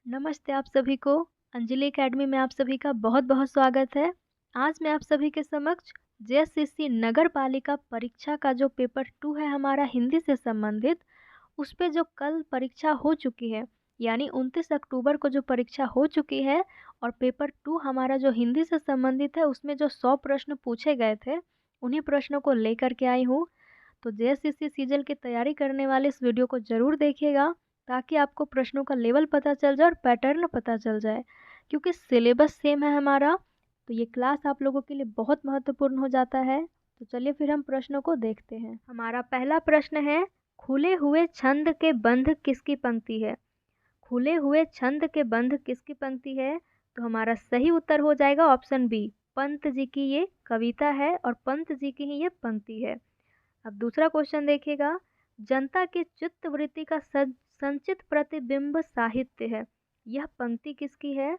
नमस्ते आप सभी को। अंजलि एकेडमी में आप सभी का बहुत बहुत स्वागत है। आज मैं आप सभी के समक्ष जेएसएससी नगर पालिका परीक्षा का जो पेपर 2 है हमारा हिंदी से संबंधित, उस पे जो कल परीक्षा हो चुकी है, यानी 29 अक्टूबर को जो परीक्षा हो चुकी है और पेपर 2 हमारा जो हिंदी से संबंधित है उसमें जो 100 प्रश्न पूछे गए थे, उन्हीं प्रश्नों को लेकर के आई हूँ। तो जेएसएससी सीजीएल की तैयारी करने वाले इस वीडियो को ज़रूर देखिएगा, ताकि आपको प्रश्नों का लेवल पता चल जाए और पैटर्न पता चल जाए। क्योंकि सिलेबस सेम है हमारा, तो ये क्लास आप लोगों के लिए बहुत महत्वपूर्ण हो जाता है। तो चलिए फिर हम प्रश्नों को देखते हैं। हमारा पहला प्रश्न है, खुले हुए छंद के बंध किसकी पंक्ति है? खुले हुए छंद के बंध किसकी पंक्ति है? तो हमारा सही उत्तर हो जाएगा ऑप्शन बी, पंत जी की ये कविता है और पंत जी की ही ये पंक्ति है। अब दूसरा क्वेश्चन देखिएगा, जनता की चित्त वृत्ति का संचित प्रतिबिंब साहित्य है, यह पंक्ति किसकी है?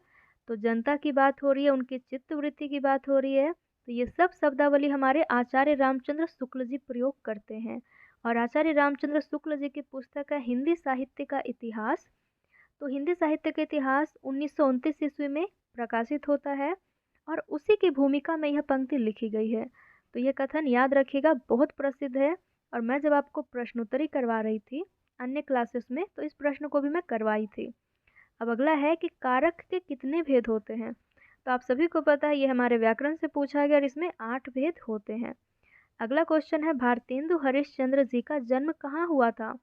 तो जनता की बात हो रही है, उनकी चित्त वृत्ति की बात हो रही है। तो ये सब शब्दावली हमारे आचार्य रामचंद्र शुक्ल जी प्रयोग करते हैं, और आचार्य रामचंद्र शुक्ल जी की पुस्तक है हिंदी साहित्य का इतिहास। तो हिंदी साहित्य का इतिहास 1929 ईस्वी में प्रकाशित होता है और उसी की भूमिका में यह पंक्ति लिखी गई है। तो यह कथन याद रखिएगा, बहुत प्रसिद्ध है। और मैं जब आपको प्रश्नोत्तरी करवा रही थी अन्य क्लासेस में, तो इस प्रश्न को भी मैं करवाई थी। अब अगला है कि कारक के कितने भेद होते हैं? तो आप सभी को पता है, ये हमारे व्याकरण से पूछा गया और इसमें 8 भेद होते हैं। अगला क्वेश्चन है, भारतेंदु हरिश्चंद्र जी का जन्म कहाँ हुआ था?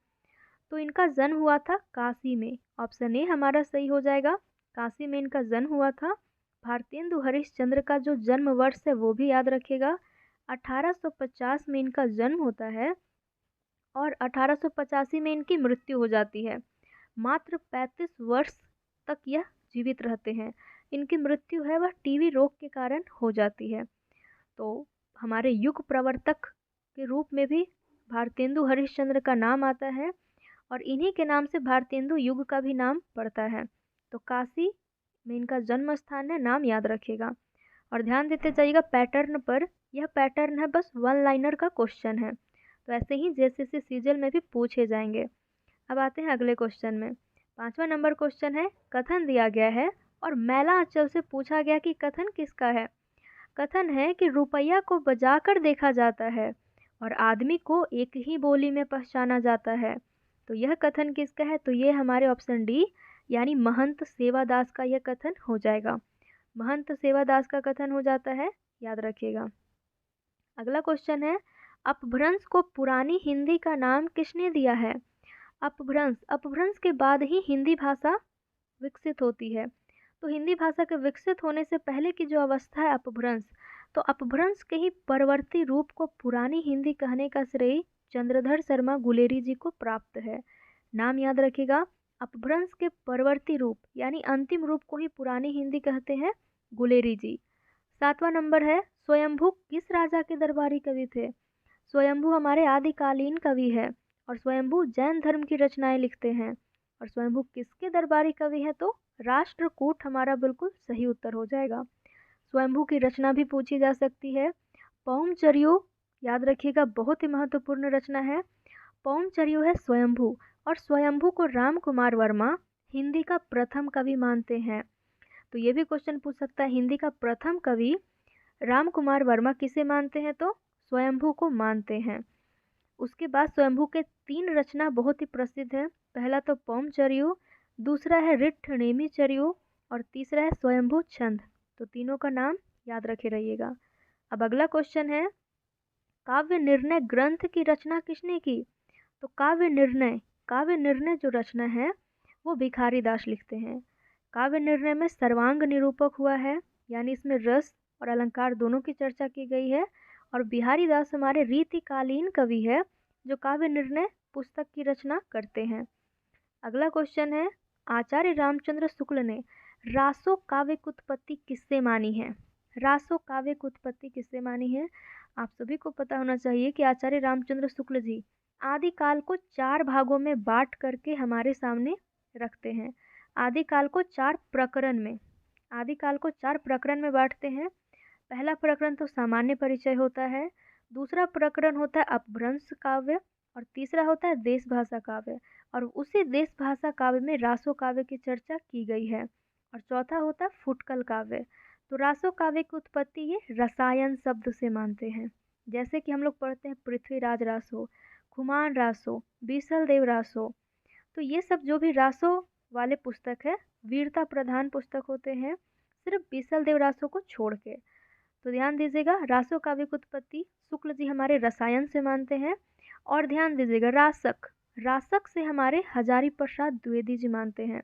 तो इनका जन्म हुआ था काशी में। ऑप्शन ए हमारा सही हो जाएगा, काशी में इनका जन्म हुआ था। भारतेंदु हरिश्चंद्र का जो जन्म वर्ष है वो भी याद रखिएगा, 1850 में इनका जन्म होता है और 1885 में इनकी मृत्यु हो जाती है। मात्र 35 वर्ष तक यह जीवित रहते हैं। इनकी मृत्यु है वह टीबी रोग के कारण हो जाती है। तो हमारे युग प्रवर्तक के रूप में भी भारतेंदु हरिश्चंद्र का नाम आता है और इन्हीं के नाम से भारतेंदु युग का भी नाम पड़ता है। तो काशी में इनका जन्म स्थान है, नाम याद रखिएगा। और ध्यान देते जाइएगा पैटर्न पर, यह पैटर्न है बस वन लाइनर का क्वेश्चन है, तो ऐसे ही जेएसएससी सीजीएल में भी पूछे जाएंगे। अब आते हैं अगले क्वेश्चन में। 5वां नंबर क्वेश्चन है, कथन दिया गया है और मैला अंचल से पूछा गया कि कथन किसका है? कथन है कि रुपया को बजाकर देखा जाता है और आदमी को एक ही बोली में पहचाना जाता है। तो यह कथन किसका है? तो ये हमारे ऑप्शन डी यानी महंत सेवादास का यह कथन हो जाएगा। महंत सेवादास का कथन हो जाता है, याद रखिएगा। अगला क्वेश्चन है, अपभ्रंश को पुरानी हिंदी का नाम किसने दिया है? अपभ्रंश के बाद ही हिंदी भाषा विकसित होती है। तो हिंदी भाषा के विकसित होने से पहले की जो अवस्था है अपभ्रंश, तो अपभ्रंश के ही परवर्ती रूप को पुरानी हिंदी कहने का श्रेय चंद्रधर शर्मा गुलेरी जी को प्राप्त है। नाम याद रखिएगा, अपभ्रंश के परवर्ती रूप यानी अंतिम रूप को ही पुरानी हिंदी कहते हैं गुलेरी जी। 7वां नंबर है, स्वयंभू किस राजा के दरबारी कवि थे? स्वयंभू हमारे आदिकालीन कवि है और स्वयंभू जैन धर्म की रचनाएं लिखते हैं। और स्वयंभू किसके दरबारी कवि है? तो राष्ट्रकूट हमारा बिल्कुल सही उत्तर हो जाएगा। स्वयंभू की रचना भी पूछी जा सकती है। पौमचर्यो याद रखिएगा, बहुत ही महत्वपूर्ण रचना है। पौमचर्यो है स्वयंभू, और स्वयंभू को राम कुमार वर्मा हिंदी का प्रथम कवि मानते हैं। तो ये भी क्वेश्चन पूछ सकता है, हिंदी का प्रथम कवि राम कुमार वर्मा किसे मानते हैं? तो स्वयंभू को मानते हैं। उसके बाद स्वयंभू के 3 रचना बहुत ही प्रसिद्ध है। पहला तो पौमचर्यो, दूसरा है ऋट्ठनेमिचर्यो और तीसरा है स्वयंभू छंद। तो तीनों का नाम याद रखे रहिएगा। अब अगला क्वेश्चन है, काव्य निर्णय ग्रंथ की रचना किसने की? तो काव्य निर्णय जो रचना है वो भिखारी दास लिखते हैं। काव्य निर्णय में सर्वांग निरूपक हुआ है, यानी इसमें रस और अलंकार दोनों की चर्चा की गई है। और बिहारी दास हमारे रीतिकालीन कवि है जो काव्य निर्णय पुस्तक की रचना करते हैं। अगला क्वेश्चन है, आचार्य रामचंद्र शुक्ल ने रासो काव्य की उत्पत्ति किससे मानी है? रासो काव्य की उत्पत्ति किससे मानी है? आप सभी को पता होना चाहिए कि आचार्य रामचंद्र शुक्ल जी आदिकाल को 4 भागों में बांट करके हमारे सामने रखते हैं। आदिकाल को 4 प्रकरण में बांटते हैं। पहला प्रकरण तो सामान्य परिचय होता है, दूसरा प्रकरण होता है अपभ्रंश काव्य और तीसरा होता है देश भाषा काव्य। और उसी देश भाषा काव्य में रासो काव्य की चर्चा की गई है। और चौथा होता है फुटकल काव्य। तो रासो काव्य की उत्पत्ति ये रसायन शब्द से मानते हैं। जैसे कि हम लोग पढ़ते हैं पृथ्वीराज रासो, खुमान रासो, बीसल देव रासो। तो ये सब जो भी रासो वाले पुस्तक है वीरता प्रधान पुस्तक होते हैं, सिर्फ बीसल देव रासो को छोड़ के। तो ध्यान दीजिएगा, रासो काव्य की उत्पत्ति शुक्ल जी हमारे रसायन से मानते हैं। और ध्यान दीजिएगा रासक, रासक से हमारे हजारी प्रसाद द्विवेदी जी मानते हैं।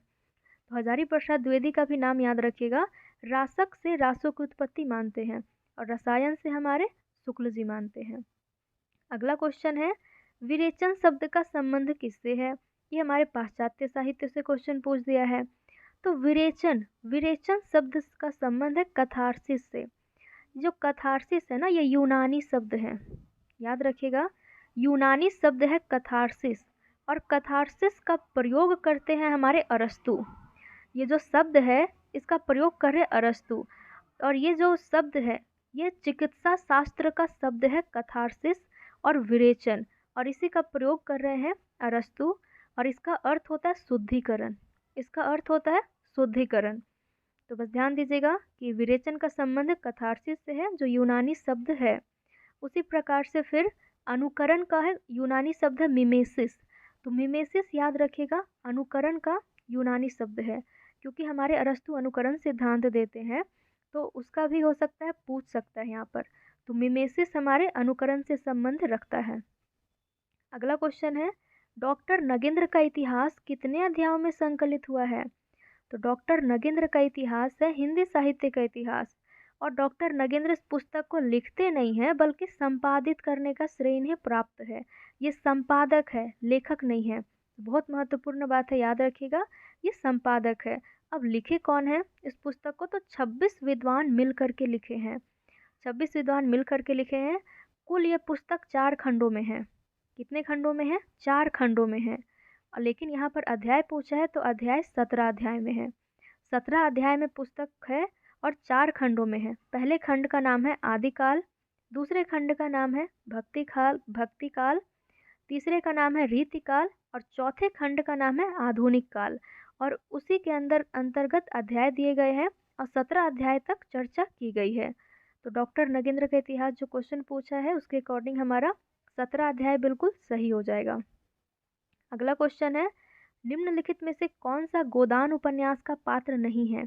तो हजारी प्रसाद द्विवेदी का भी नाम याद रखिएगा। रासक से रासो की उत्पत्ति मानते हैं और रसायन से हमारे शुक्ल जी मानते हैं। अगला क्वेश्चन है, विरेचन शब्द का संबंध किससे है? ये हमारे पाश्चात्य साहित्य से क्वेश्चन पूछ दिया है। तो विरेचन, विरेचन शब्द का संबंध है कथारसिस से। जो कथारसिस है ना, ये यूनानी शब्द है, याद रखिएगा, यूनानी शब्द है कथारसिस। और कथारसिस का प्रयोग करते हैं हमारे अरस्तु। ये जो शब्द है इसका प्रयोग कर रहे अरस्तु। और ये जो शब्द है ये चिकित्सा शास्त्र का शब्द है कथारसिस और विरेचन, और इसी का प्रयोग कर रहे हैं अरस्तु। और इसका अर्थ होता है शुद्धिकरण, इसका अर्थ होता है शुद्धिकरण। तो बस ध्यान दीजिएगा कि विरेचन का संबंध कथारसिस से है जो यूनानी शब्द है। उसी प्रकार से फिर अनुकरण का है, यूनानी शब्द है मिमेसिस। तो मिमेसिस याद रखिएगा, अनुकरण का यूनानी शब्द है, क्योंकि हमारे अरस्तु अनुकरण सिद्धांत देते हैं, तो उसका भी हो सकता है, पूछ सकता है यहाँ पर। तो मिमेसिस हमारे अनुकरण से संबंध रखता है। अगला क्वेश्चन है, डॉक्टर नगेंद्र का इतिहास कितने अध्यायों में संकलित हुआ है? तो डॉक्टर नगेंद्र का इतिहास है हिंदी साहित्य का इतिहास। और डॉक्टर नगेंद्र इस पुस्तक को लिखते नहीं हैं बल्कि संपादित करने का श्रेय इन्हें प्राप्त है। ये संपादक है, लेखक नहीं है। बहुत महत्वपूर्ण बात है, याद रखिएगा, ये संपादक है। अब लिखे कौन है इस पुस्तक को? तो 26 विद्वान मिल करके लिखे हैं, 26 विद्वान मिल करके लिखे हैं। कुल ये पुस्तक 4 खंडों में है। कितने खंडों में है? 4 खंडों में है। और लेकिन यहाँ पर अध्याय पूछा है तो अध्याय 17 अध्याय में है। 17 अध्याय में पुस्तक है और 4 खंडों में है। पहले खंड का नाम है आदिकाल, दूसरे खंड का नाम है भक्तिकाल, तीसरे का नाम है रीतिकाल और चौथे खंड का नाम है आधुनिक काल। और उसी के अंतर्गत अध्याय दिए गए हैं और 17 अध्याय तक चर्चा की गई है। तो डॉक्टर नगेंद्र का इतिहास जो क्वेश्चन पूछा है उसके अकॉर्डिंग हमारा 17 अध्याय बिल्कुल सही हो जाएगा। अगला क्वेश्चन है, निम्नलिखित में से कौन सा गोदान उपन्यास का पात्र नहीं है?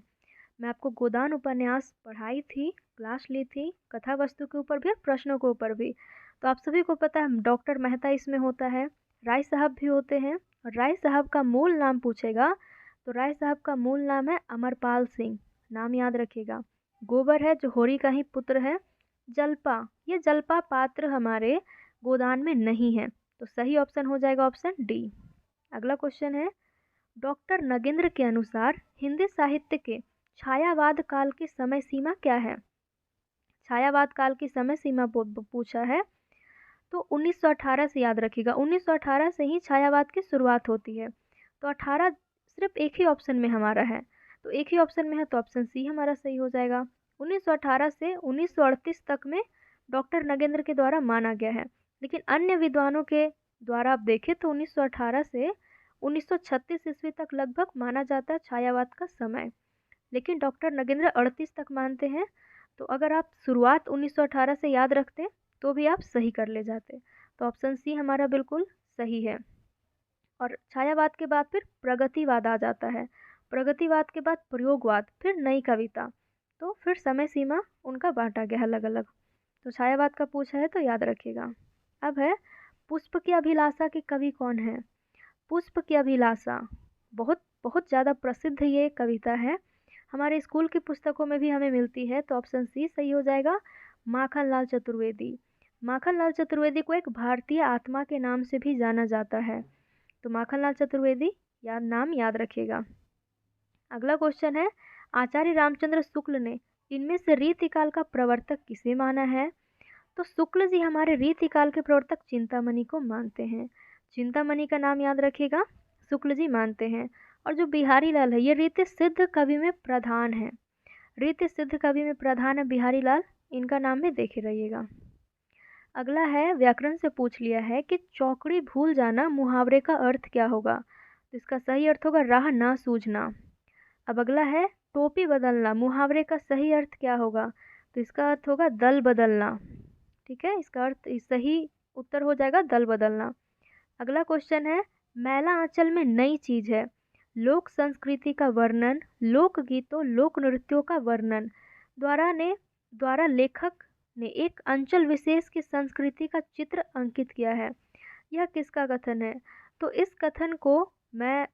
मैं आपको गोदान उपन्यास पढ़ाई थी, क्लास ली थी, कथा वस्तु के ऊपर भी और प्रश्नों के ऊपर भी। तो आप सभी को पता है डॉक्टर मेहता इसमें होता है, राय साहब भी होते हैं। और राय साहब का मूल नाम पूछेगा तो राय साहब का मूल नाम है अमरपाल सिंह, नाम याद रखिएगा। गोबर है जो होरी का ही पुत्र है। जलपा, ये जलपा पात्र हमारे गोदान में नहीं है, तो सही ऑप्शन हो जाएगा ऑप्शन डी। अगला क्वेश्चन है, डॉक्टर नगेंद्र के अनुसार हिंदी साहित्य के छायावाद काल की समय सीमा क्या है? छायावाद काल की समय सीमा पूछा है तो 1918 से याद रखिएगा, 1918 से ही छायावाद की शुरुआत होती है। तो 18 सिर्फ एक ही ऑप्शन में हमारा है, तो एक ही ऑप्शन में है तो ऑप्शन सी हमारा सही हो जाएगा। 1918 से 1938 तक में डॉक्टर नगेंद्र के द्वारा माना गया है, लेकिन अन्य विद्वानों के द्वारा आप देखें तो 1918 से 1936 ईस्वी तक लगभग माना जाता है छायावाद का समय, लेकिन डॉक्टर नगेंद्र 38 तक मानते हैं। तो अगर आप शुरुआत 1918 से याद रखते तो भी आप सही कर ले जाते। तो ऑप्शन सी हमारा बिल्कुल सही है। और छायावाद के बाद फिर प्रगतिवाद आ जाता है, प्रगतिवाद के बाद प्रयोगवाद, फिर नई कविता, तो फिर समय सीमा उनका बांटा गया अलग अलग। तो छायावाद का पूछा है तो याद रखिएगा। अब है, पुष्प की अभिलाषा के कवि कौन है? पुष्प की अभिलाषा बहुत बहुत ज़्यादा प्रसिद्ध ये कविता है, हमारे स्कूल की पुस्तकों में भी हमें मिलती है, तो ऑप्शन सी सही हो जाएगा, माखनलाल चतुर्वेदी। माखनलाल चतुर्वेदी को एक भारतीय आत्मा के नाम से भी जाना जाता है, तो माखनलाल चतुर्वेदी नाम याद रखिएगा। अगला क्वेश्चन है, आचार्य रामचंद्र शुक्ल ने इनमें से रीतिकाल का प्रवर्तक किसे माना है? तो शुक्ल जी हमारे रीतिकाल के प्रवर्तक चिंतामणि को मानते हैं। चिंतामणि का नाम याद रखिएगा, शुक्ल जी मानते हैं। और जो बिहारी लाल है ये रीति सिद्ध कवि में प्रधान है, रीति सिद्ध कवि में प्रधान है बिहारी लाल, इनका नाम भी देखे रहिएगा। अगला है, व्याकरण से पूछ लिया है कि चौकड़ी भूल जाना मुहावरे का अर्थ क्या होगा? तो इसका सही अर्थ होगा राह ना सूझना। अब अगला है टोपी बदलना, मुहावरे का सही अर्थ क्या होगा? तो इसका अर्थ होगा दल बदलना। ठीक है, इसका अर्थ सही उत्तर हो जाएगा दल बदलना। अगला क्वेश्चन है मैला आंचल में नई चीज है, लोक संस्कृति का वर्णन, लोक गीतों लोक नृत्यों का वर्णन। द्वारा लेखक ने एक अंचल विशेष की संस्कृति का चित्र अंकित किया है। यह किसका कथन है? तो इस कथन को मैं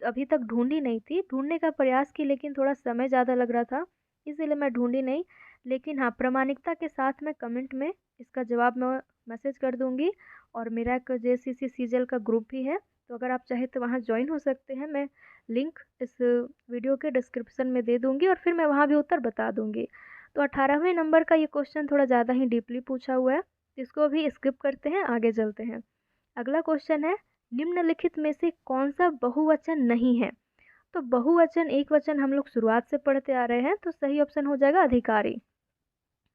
अभी तक ढूंढी नहीं थी, ढूंढने का प्रयास की, लेकिन थोड़ा समय ज़्यादा लग रहा था इसीलिए मैं ढूंढी नहीं। लेकिन हाँ, प्रामाणिकता के साथ मैं कमेंट में इसका जवाब मैं मैसेज कर दूंगी। और मेरा एक जेसीसी सीजल का ग्रुप भी है, तो अगर आप चाहे तो वहाँ ज्वाइन हो सकते हैं। मैं लिंक इस वीडियो के डिस्क्रिप्शन में दे दूंगी और फिर मैं वहाँ भी उत्तर बता दूंगी। तो 18वें नंबर का ये क्वेश्चन थोड़ा ज़्यादा ही डीपली पूछा हुआ है, इसको भी स्किप करते हैं, आगे चलते हैं। अगला क्वेश्चन है निम्नलिखित में से कौन सा बहुवचन नहीं है? तो बहुवचन एक वचन हम लोग शुरुआत से पढ़ते आ रहे हैं, तो सही ऑप्शन हो जाएगा अधिकारी।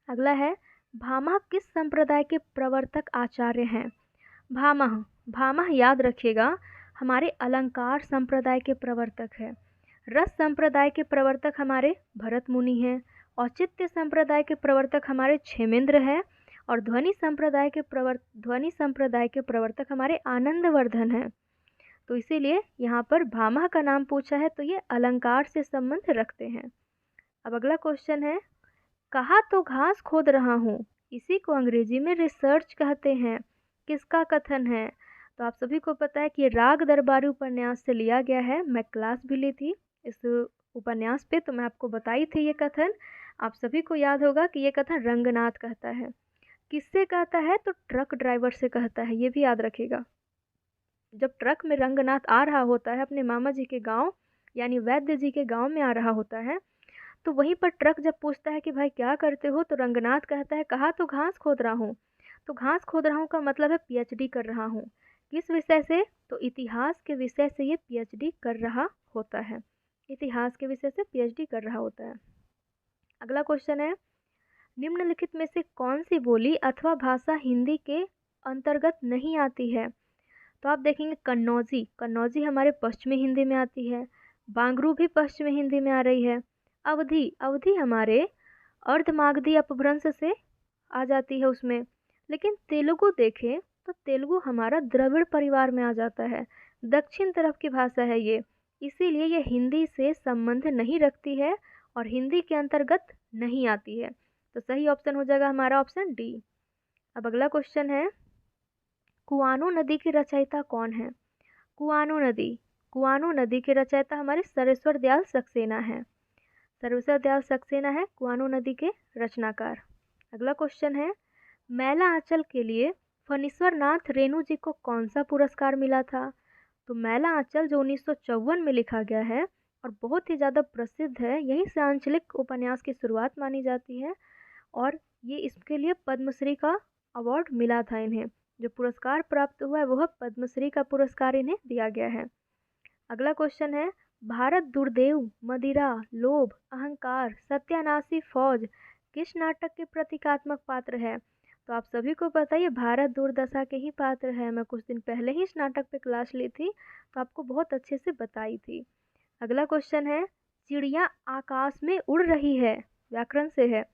अगला है भामह किस संप्रदाय के प्रवर्तक आचार्य हैं? भामह, भामह याद रखिएगा हमारे अलंकार संप्रदाय के प्रवर्तक है। रस संप्रदाय के प्रवर्तक हमारे भरत मुनि हैं। औचित्य संप्रदाय के प्रवर्तक हमारे क्षेमेंद्र हैं। और ध्वनि संप्रदाय के प्रवर्तक हमारे आनंदवर्धन हैं। तो इसीलिए यहाँ पर भामह का नाम पूछा है, तो ये अलंकार से संबंध रखते हैं। अब अगला क्वेश्चन है कहा तो घास खोद रहा हूँ, इसी को अंग्रेजी में रिसर्च कहते हैं, किसका कथन है? तो आप सभी को पता है कि ये राग दरबारी उपन्यास से लिया गया है। मैं क्लास भी ली थी इस उपन्यास पे, तो मैं आपको बताई थी ये कथन। आप सभी को याद होगा कि ये कथन रंगनाथ कहता है। किससे कहता है? तो ट्रक ड्राइवर से कहता है, ये भी याद रखिएगा। जब ट्रक में रंगनाथ आ रहा होता है अपने मामा जी के गांव यानी वैद्य जी के गांव में आ रहा होता है, तो वहीं पर ट्रक जब पूछता है कि भाई क्या करते हो, तो रंगनाथ कहता है कहा तो घास खोद रहा हूँ। तो घास खोद रहा हूँ का मतलब है पीएचडी कर रहा हूँ। किस विषय से? तो इतिहास के विषय से ये पीएचडी कर रहा होता है। इतिहास के विषय से पीएचडी कर रहा होता है। अगला क्वेश्चन है निम्नलिखित में से कौन सी बोली अथवा भाषा हिंदी के अंतर्गत नहीं आती है? तो आप देखेंगे कन्नौजी, कन्नौजी हमारे पश्चिमी हिंदी में आती है। बांगरू भी पश्चिमी हिंदी में आ रही है। अवधी, अवधी हमारे अर्धमागधी अपभ्रंश से आ जाती है उसमें। लेकिन तेलुगु देखें तो तेलुगु हमारा द्रविड़ परिवार में आ जाता है, दक्षिण तरफ की भाषा है ये, इसीलिए ये हिंदी से संबंध नहीं रखती है और हिंदी के अंतर्गत नहीं आती है। तो सही ऑप्शन हो जाएगा हमारा ऑप्शन डी। अब अगला क्वेश्चन है कुआनो नदी की रचयिता कौन है? कुआनो नदी, कुआनो नदी के रचयिता हमारे सरेश्वर दयाल सक्सेना है। सरेश्वर दयाल सक्सेना है कुआनो नदी के रचनाकार। अगला क्वेश्चन है मैला आंचल के लिए फणीश्वर नाथ रेणु जी को कौन सा पुरस्कार मिला था? तो मैला आंचल जो 1954 में लिखा गया है और बहुत ही ज़्यादा प्रसिद्ध है, यहीं से आंचलिक उपन्यास की शुरुआत मानी जाती है और ये इसके लिए पद्मश्री का अवार्ड मिला था इन्हें। जो पुरस्कार प्राप्त हुआ है वह पद्मश्री का पुरस्कार इन्हें दिया गया है। अगला क्वेश्चन है भारत दुर्देव, मदिरा, लोभ, अहंकार, सत्यानाशी फौज किस नाटक के प्रतीकात्मक पात्र है? तो आप सभी को पता है भारत दुर्दशा के ही पात्र है। मैं कुछ दिन पहले ही इस नाटक पे क्लास ली थी, तो आपको बहुत अच्छे से बताई थी। अगला क्वेश्चन है चिड़िया आकाश में उड़ रही है, व्याकरण से है,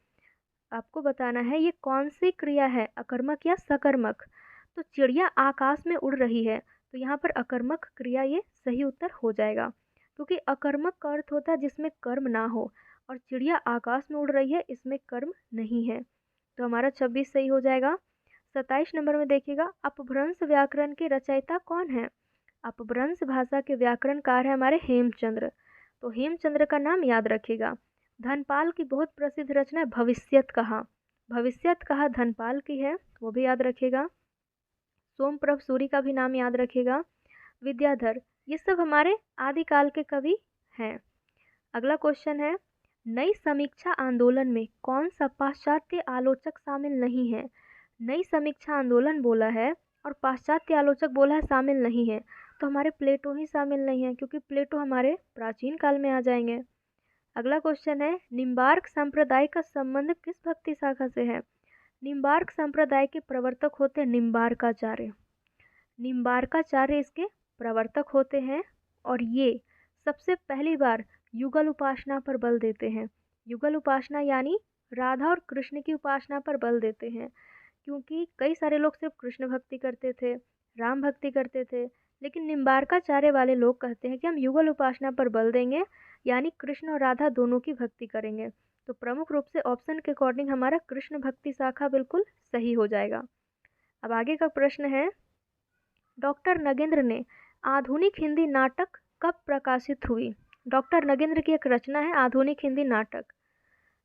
आपको बताना है ये कौन सी क्रिया है, अकर्मक या सकर्मक? तो चिड़िया आकाश में उड़ रही है, तो यहाँ पर अकर्मक क्रिया ये सही उत्तर हो जाएगा, क्योंकि अकर्मक का अर्थ होता है जिसमें कर्म ना हो, और चिड़िया आकाश में उड़ रही है इसमें कर्म नहीं है। तो हमारा 26 सही हो जाएगा। 27 नंबर में देखिएगा अपभ्रंश व्याकरण के रचयिता कौन है? अपभ्रंश भाषा के व्याकरणकार है हमारे हेमचंद्र। तो हेमचंद्र का नाम याद रखिएगा। धनपाल की बहुत प्रसिद्ध रचना है भविष्यत कहा, भविष्यत कहा धनपाल की है, वो भी याद रखिएगा। सोमप्रभ सूरी का भी नाम याद रखिएगा। विद्याधर, ये सब हमारे आदिकाल के कवि हैं। अगला क्वेश्चन है नई समीक्षा आंदोलन में कौन सा पाश्चात्य आलोचक शामिल नहीं है? नई समीक्षा आंदोलन बोला है और पाश्चात्य आलोचक बोला है शामिल नहीं है, तो हमारे प्लेटो ही शामिल नहीं है, क्योंकि प्लेटो हमारे प्राचीन काल में आ जाएंगे। अगला क्वेश्चन है निम्बार्क संप्रदाय का संबंध किस भक्ति शाखा से है? निम्बार्क संप्रदाय के प्रवर्तक होते हैं निम्बार्काचार्य। निम्बार्काचार्य इसके प्रवर्तक होते हैं और ये सबसे पहली बार युगल उपासना पर बल देते हैं। युगल उपासना यानी राधा और कृष्ण की उपासना पर बल देते हैं, क्योंकि कई सारे लोग सिर्फ कृष्ण भक्ति करते थे, राम भक्ति करते थे, लेकिन निम्बार्काचार्य वाले लोग कहते हैं कि हम युगल उपासना पर बल देंगे, यानी कृष्ण और राधा दोनों की भक्ति करेंगे। तो प्रमुख रूप से ऑप्शन के अकॉर्डिंग हमारा कृष्ण भक्ति शाखा बिल्कुल सही हो जाएगा। अब आगे का प्रश्न है, डॉक्टर नगेंद्र ने आधुनिक हिंदी नाटक कब प्रकाशित हुई? डॉक्टर नगेंद्र की एक रचना है आधुनिक हिंदी नाटक।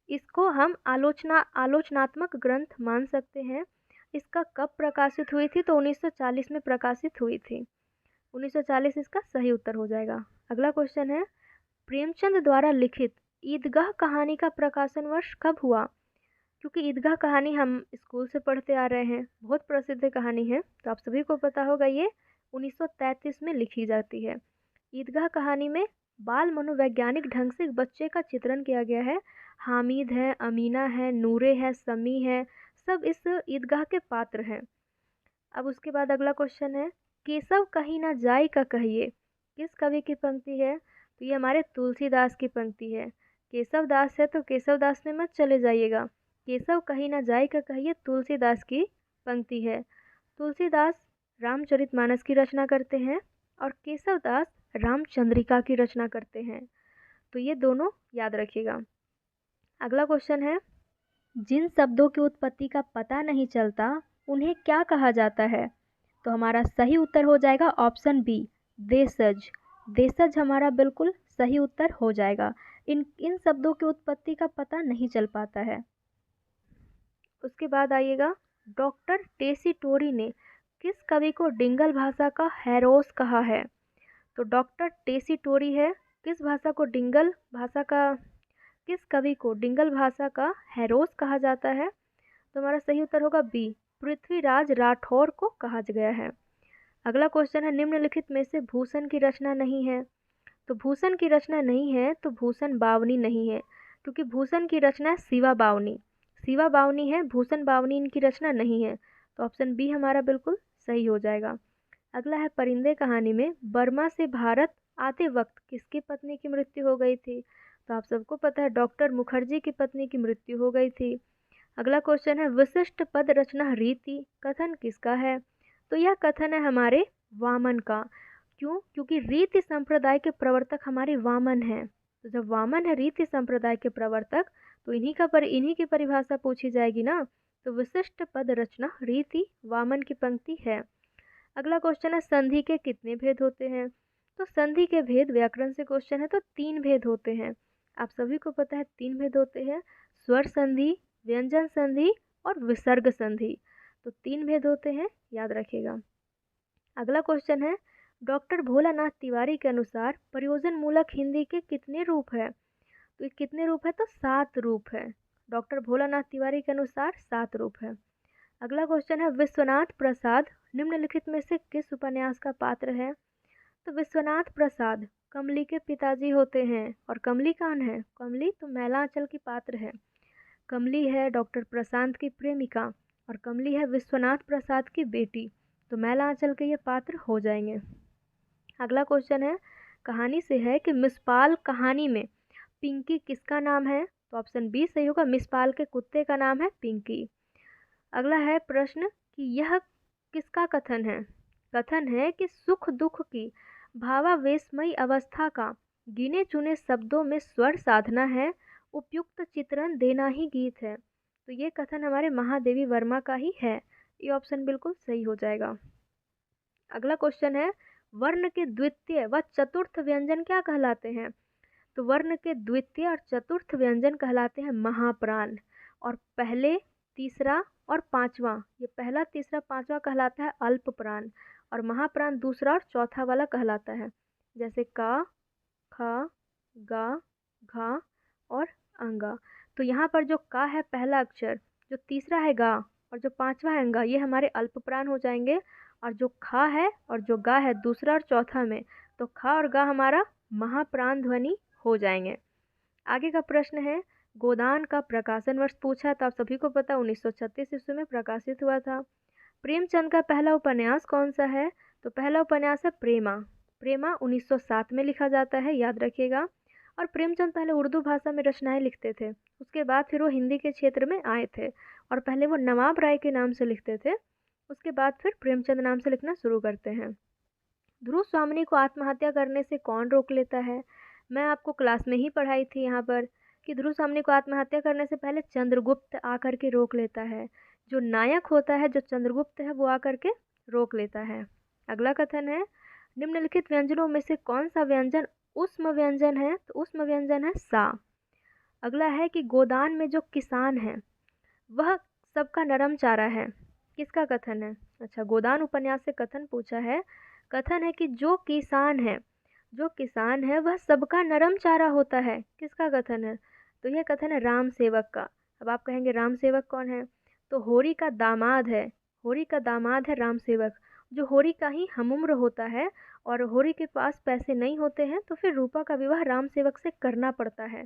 इसको हम आलोचनात्मक ग्रंथ मान सकते हैं। इसका कब प्रकाशित हुई थी? तो 1940 में प्रकाशित हुई थी। 1940 इसका सही उत्तर हो जाएगा। अगला क्वेश्चन है, प्रेमचंद द्वारा लिखित ईदगाह कहानी का प्रकाशन वर्ष कब हुआ? क्योंकि ईदगाह कहानी हम स्कूल से पढ़ते आ रहे हैं, बहुत प्रसिद्ध कहानी है, तो आप सभी को पता होगा ये 1933 में लिखी जाती है। ईदगाह कहानी में बाल मनोवैज्ञानिक ढंग से एक बच्चे का चित्रण किया गया है। हामिद है, अमीना है, नूरे है, समी है, सब इस ईदगाह के पात्र हैं। अब उसके बाद अगला क्वेश्चन है, केशव कहीं ना जाई का कहिए किस कवि की पंक्ति है? तो ये हमारे तुलसीदास की पंक्ति है। केशव दास है तो केशव दास में मत चले जाइएगा, केशव कहीं ना जाई का कहिए तुलसीदास की पंक्ति है। तुलसीदास रामचरितमानस की रचना करते हैं और केशव दास रामचंद्रिका की रचना करते हैं, तो ये दोनों याद रखिएगा। अगला क्वेश्चन है, जिन शब्दों की उत्पत्ति का पता नहीं चलता उन्हें क्या कहा जाता है? तो हमारा सही उत्तर हो जाएगा ऑप्शन बी, देशज। देशज हमारा बिल्कुल सही उत्तर हो जाएगा। इन शब्दों की उत्पत्ति का पता नहीं चल पाता है। उसके बाद आइएगा, डॉक्टर टेसी टोरी ने किस कवि को डिंगल भाषा का हैरोस कहा है? तो डॉक्टर टेसी टोरी है, किस कवि को डिंगल भाषा का हैरोस कहा जाता है? तो हमारा सही उत्तर होगा बी, पृथ्वीराज राठौर को कहा गया है। अगला क्वेश्चन है, निम्नलिखित में से भूषण की रचना नहीं है? तो भूषण की रचना नहीं है तो भूषण बावनी नहीं है, क्योंकि भूषण की रचना है शिवा बावनी। शिवा बावनी है, भूषण बावनी इनकी रचना नहीं है, तो ऑप्शन बी हमारा बिल्कुल सही हो जाएगा। अगला है, परिंदे कहानी में बर्मा से भारत आते वक्त किसकी पत्नी की मृत्यु हो गई थी? तो आप सबको पता है डॉक्टर मुखर्जी की पत्नी की मृत्यु हो गई थी। अगला क्वेश्चन है, विशिष्ट पद रचना रीति कथन किसका है? तो यह कथन है हमारे वामन का। क्यों? क्योंकि रीति संप्रदाय के प्रवर्तक हमारे वामन हैं। तो जब वामन है रीति संप्रदाय के प्रवर्तक, तो इन्हीं की परिभाषा पूछी जाएगी ना। तो विशिष्ट पद रचना रीति वामन की पंक्ति है। अगला क्वेश्चन है, संधि के कितने भेद होते हैं? तो संधि के भेद, व्याकरण से क्वेश्चन है तो 3 भेद होते हैं। आप सभी को पता है 3 भेद होते हैं, स्वर संधि, व्यंजन संधि और विसर्ग संधि। तो 3 भेद होते हैं, याद रखिएगा। अगला क्वेश्चन है, डॉक्टर भोलानाथ तिवारी के अनुसार प्रयोजन मूलक हिंदी के कितने रूप है? तो ये कितने रूप है? तो 7 रूप है। डॉक्टर भोलानाथ तिवारी के अनुसार 7 रूप है। अगला क्वेश्चन है, विश्वनाथ प्रसाद निम्नलिखित में से किस उपन्यास का पात्र है? तो विश्वनाथ प्रसाद कमली के पिताजी होते हैं। और कमली कौन है? कमली तो मैलांचल की पात्र है। कमली है डॉक्टर प्रशांत की प्रेमिका और कमली है विश्वनाथ प्रसाद की बेटी, तो मैलांचल के ये पात्र हो जाएंगे। अगला क्वेश्चन है, कहानी से है कि मिसपाल कहानी में पिंकी किसका नाम है? तो ऑप्शन बी सही होगा, मिसपाल के कुत्ते का नाम है पिंकी। अगला है प्रश्न कि यह किसका कथन है? कथन है कि सुख दुख की भावावेशमयी अवस्था का गिने चुने शब्दों में स्वर साधना है, उपयुक्त चित्रण देना ही गीत है। तो ये कथन हमारे महादेवी वर्मा का ही है, ये ऑप्शन बिल्कुल सही हो जाएगा। अगला क्वेश्चन है, वर्ण के द्वितीय व चतुर्थ व्यंजन क्या कहलाते हैं? तो वर्ण के द्वितीय और चतुर्थ व्यंजन कहलाते हैं महाप्राण, और पहले, तीसरा और पांचवा, ये पहला, तीसरा, पांचवा कहलाता है अल्प प्राण, और महाप्राण दूसरा और चौथा वाला कहलाता है, जैसे का, खा, गा, घा और अंगा। तो यहाँ पर जो का है पहला अक्षर, जो तीसरा है गा और जो पांचवा है अंगा, ये हमारे अल्प प्राण हो जाएंगे, और जो खा है और जो गा है दूसरा और चौथा में, तो खा और गा हमारा महाप्राण ध्वनि हो जाएंगे। आगे का प्रश्न है, गोदान का प्रकाशन वर्ष पूछा, तो आप सभी को पता 1936 ईस्वी में प्रकाशित हुआ था। प्रेमचंद का पहला उपन्यास कौन सा है? तो पहला उपन्यास है प्रेमा। प्रेमा 1907 में लिखा जाता है, याद रखिएगा। और प्रेमचंद पहले उर्दू भाषा में रचनाएं लिखते थे, उसके बाद फिर वो हिंदी के क्षेत्र में आए थे और पहले वो नवाब राय के नाम से लिखते थे, उसके बाद फिर प्रेमचंद नाम से लिखना शुरू करते हैं। ध्रुव स्वामिनी को आत्महत्या करने से कौन रोक लेता है? मैं आपको क्लास में ही पढ़ाई थी यहाँ पर कि ध्रुव स्वामिनी को आत्महत्या करने से पहले चंद्रगुप्त आकर के रोक लेता है। जो नायक होता है, जो चंद्रगुप्त है, वो आकर के रोक लेता है। अगला कथन है, निम्नलिखित व्यंजनों में से कौन सा व्यंजन उष्म व्यंजन है? तो उष्म व्यंजन है सा। अगला है कि गोदान में जो किसान है वह सबका नरम चारा है। किसका कथन है? अच्छा, गोदान उपन्यास से कथन पूछा है। कथन है कि जो किसान है वह सबका नरम चारा होता है। किसका कथन है? तो यह कथन है राम सेवक का। अब आप कहेंगे राम सेवक कौन है? तो होरी का दामाद है, होरी का दामाद है राम सेवक, जो होरी का ही हमउम्र होता है और होरी के पास पैसे नहीं होते हैं, तो फिर रूपा का विवाह राम सेवक से करना पड़ता है।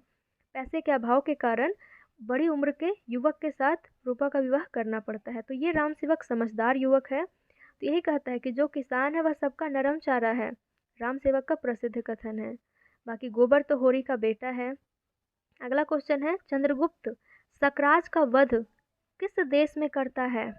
पैसे के अभाव के कारण बड़ी उम्र के युवक के साथ रूपा का विवाह करना पड़ता है। तो ये राम सेवक समझदार युवक है, तो यही कहता है कि जो किसान है वह सबका नरम चारा है। राम सेवक का प्रसिद्ध कथन है। बाकी गोबर तो होरी का बेटा है। अगला क्वेश्चन है, चंद्रगुप्त सकराज का वध किस देश में करता है?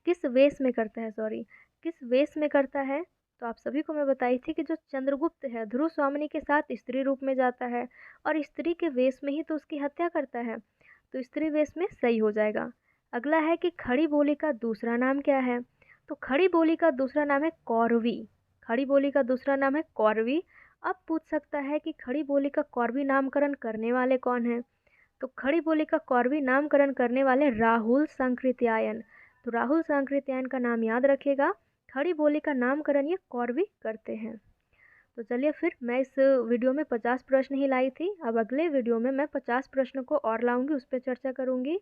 किस वेश में करता है, सॉरी, किस वेश में करता है? तो आप सभी को मैं बताई थी कि जो चंद्रगुप्त है ध्रुव स्वामिनी के साथ स्त्री रूप में जाता है और स्त्री के वेश में ही तो उसकी हत्या करता है, तो स्त्री वेश में सही हो जाएगा। अगला है कि खड़ी बोली का दूसरा नाम क्या है? तो खड़ी बोली का दूसरा नाम है कौरवी। खड़ी बोली का दूसरा नाम है कौरवी। अब पूछ सकता है कि खड़ी बोली का कौरवी नामकरण करने वाले कौन हैं? तो खड़ी बोली का कौरवी नामकरण करने वाले राहुल सांकृत्यायन। तो राहुल सांकृत्यायन का नाम याद रखिएगा। खड़ी बोली का नामकरण ये कौरवी करते हैं। तो चलिए, फिर मैं इस वीडियो में 50 प्रश्न ही लाई थी, अब अगले वीडियो में मैं 50 प्रश्न को और लाऊंगी, उस पर चर्चा करूंगी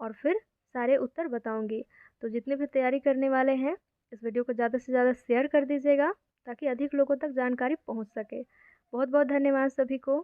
और फिर सारे उत्तर बताऊंगी। तो जितने भी तैयारी करने वाले हैं इस वीडियो को ज़्यादा से ज़्यादा शेयर कर दीजिएगा ताकि अधिक लोगों तक जानकारी पहुंच सके। बहुत बहुत धन्यवाद सभी को।